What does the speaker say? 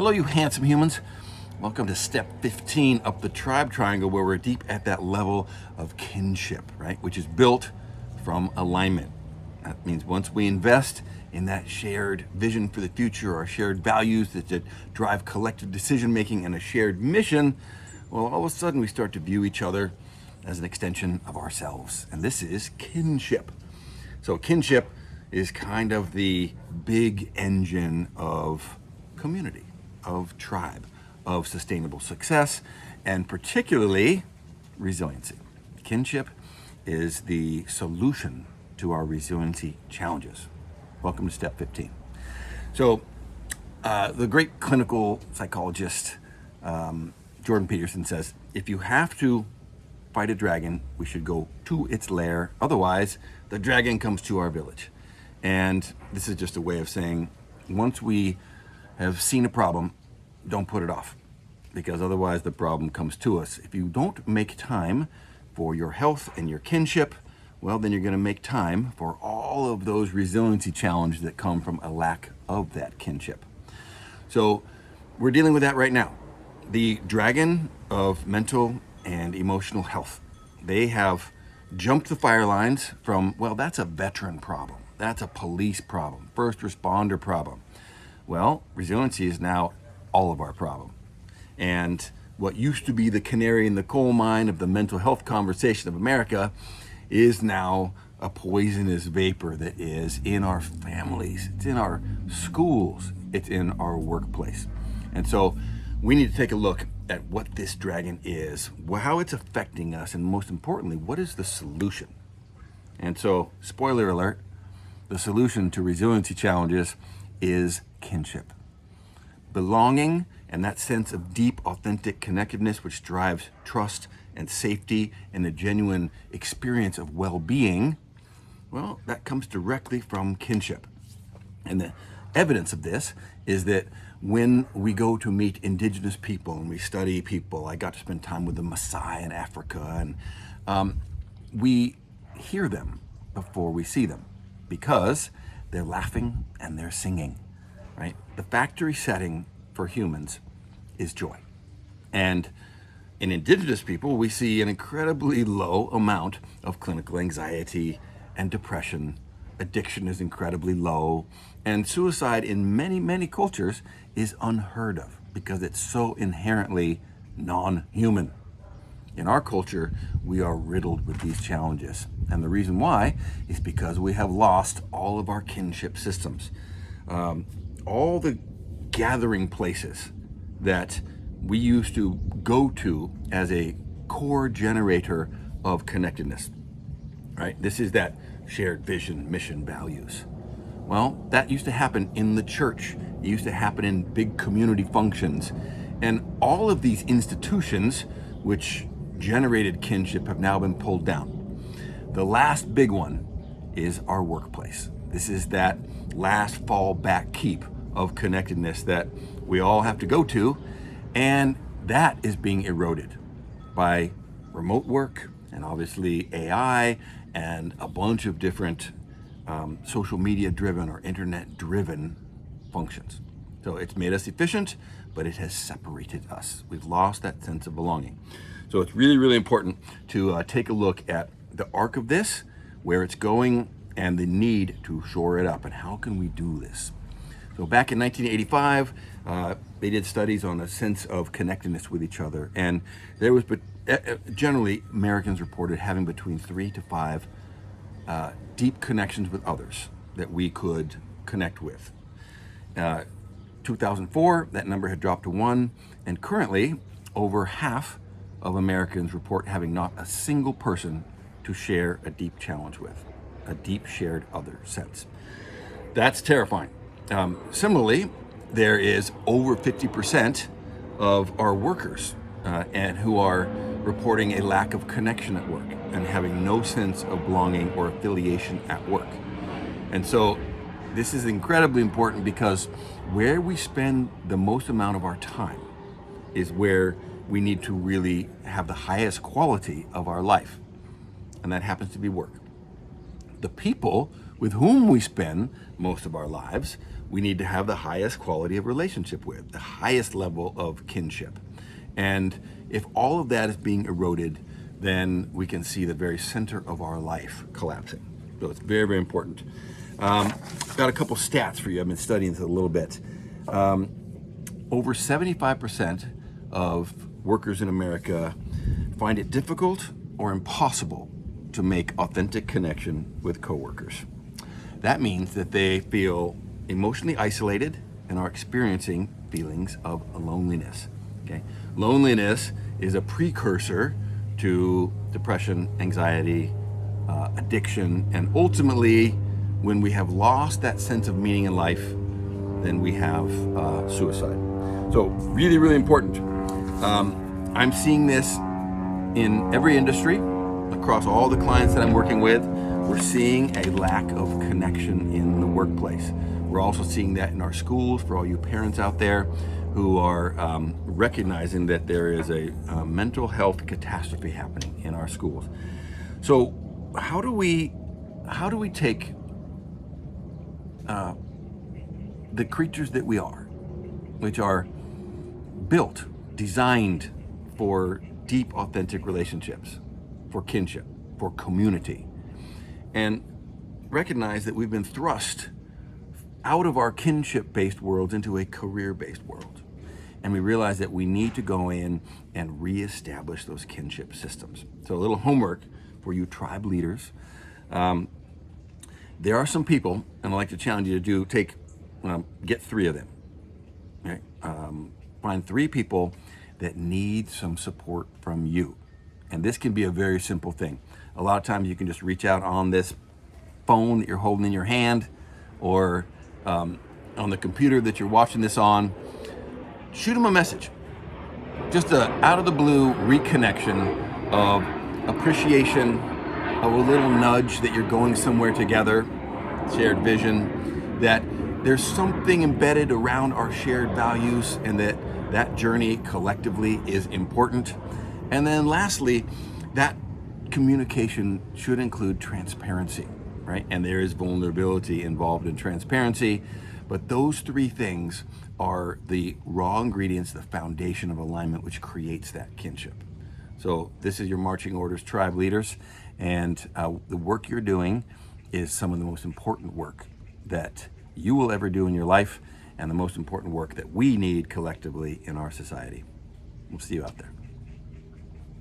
Hello, you handsome humans. Welcome to step 15 up the tribe triangle, where we're deep at that level of kinship, right? Which is built from alignment. That means once we invest in that shared vision for the future, our shared values that drive collective decision making, and a shared mission, well, all of a sudden we start to view each other as an extension of ourselves. And this is kinship. So kinship is kind of the big engine of community, of tribe, of sustainable success, and particularly resiliency. Kinship is the solution to our resiliency challenges. Welcome to step 15. So the great clinical psychologist Jordan Peterson says, if you have to fight a dragon, we should go to its lair. Otherwise, the dragon comes to our village. And this is just a way of saying, once we have seen a problem, don't put it off, because otherwise the problem comes to us. If you don't make time for your health and your kinship, well, then you're going to make time for all of those resiliency challenges that come from a lack of that kinship. So we're dealing with that right now. The dragon of mental and emotional health. They have jumped the fire lines from, well, that's a veteran problem. That's a police problem, first responder problem. Well, resiliency is now all of our problem. And what used to be the canary in the coal mine of the mental health conversation of America is now a poisonous vapor that is in our families, it's in our schools, it's in our workplace. And so we need to take a look at what this dragon is, how it's affecting us, and most importantly, what is the solution? And so, spoiler alert, the solution to resiliency challenges is kinship. Belonging and that sense of deep, authentic connectedness, which drives trust and safety and a genuine experience of well-being, well, that comes directly from kinship. And the evidence of this is that when we go to meet indigenous people and we study people, I got to spend time with the Maasai in Africa, and we hear them before we see them because they're laughing and they're singing, right? The factory setting for humans is joy. And in indigenous people, we see an incredibly low amount of clinical anxiety and depression. Addiction is incredibly low, and suicide in many, many cultures is unheard of because it's so inherently non-human. In our culture, we are riddled with these challenges. And the reason why is because we have lost all of our kinship systems. All the gathering places that we used to go to as a core generator of connectedness, right? This is that shared vision, mission, values. Well, that used to happen in the church. It used to happen in big community functions. And all of these institutions which generated kinship have now been pulled down. The last big one is our workplace. This is that last fallback keep of connectedness that we all have to go to, and that is being eroded by remote work and obviously AI and a bunch of different social media driven or internet driven functions. So it's made us efficient, but it has separated us. We've lost that sense of belonging. So it's really, really important to take a look at the arc of this, where it's going, and the need to shore it up. And how can we do this? So back in 1985, they did studies on a sense of connectedness with each other. And there was, generally, Americans reported having between 3 to 5 deep connections with others that we could connect with. 2004, that number had dropped to 1. And currently, over half of Americans report having not a single person to share a deep challenge with, a deep shared other sense. That's terrifying. Similarly, there is over 50% of our workers and who are reporting a lack of connection at work and having no sense of belonging or affiliation at work. And so this is incredibly important because where we spend the most amount of our time is where we need to really have the highest quality of our life. And that happens to be work. The people with whom we spend most of our lives, we need to have the highest quality of relationship with, the highest level of kinship. And if all of that is being eroded, then we can see the very center of our life collapsing. So it's very, very important. Got a couple stats for you. I've been studying this a little bit. Over 75% of workers in America find it difficult or impossible to make authentic connection with coworkers. That means that they feel emotionally isolated and are experiencing feelings of loneliness. Okay? Loneliness is a precursor to depression, anxiety, addiction, and ultimately, when we have lost that sense of meaning in life, then we have suicide. So really, really important. I'm seeing this in every industry, across all the clients that I'm working with. We're seeing a lack of connection in the workplace. We're also seeing that in our schools, for all you parents out there who are recognizing that there is a mental health catastrophe happening in our schools. So how do we take the creatures that we are, which are built, designed for deep, authentic relationships, for kinship, for community, and recognize that we've been thrust out of our kinship-based worlds into a career-based world. And we realize that we need to go in and reestablish those kinship systems. So a little homework for you tribe leaders. There are some people, and I'd like to challenge you to get 3 of them. Right? Find 3 people that need some support from you. And this can be a very simple thing. A lot of times you can just reach out on this phone that you're holding in your hand, or on the computer that you're watching this on. Shoot them a message. Just a out of the blue reconnection of appreciation, of a little nudge that you're going somewhere together, shared vision, that there's something embedded around our shared values, and that journey collectively is important. And then lastly, that communication should include transparency, right? And there is vulnerability involved in transparency, but those 3 things are the raw ingredients, the foundation of alignment, which creates that kinship. So this is your marching orders, tribe leaders, and the work you're doing is some of the most important work that you will ever do in your life, and the most important work that we need collectively in our society. We'll see you out there.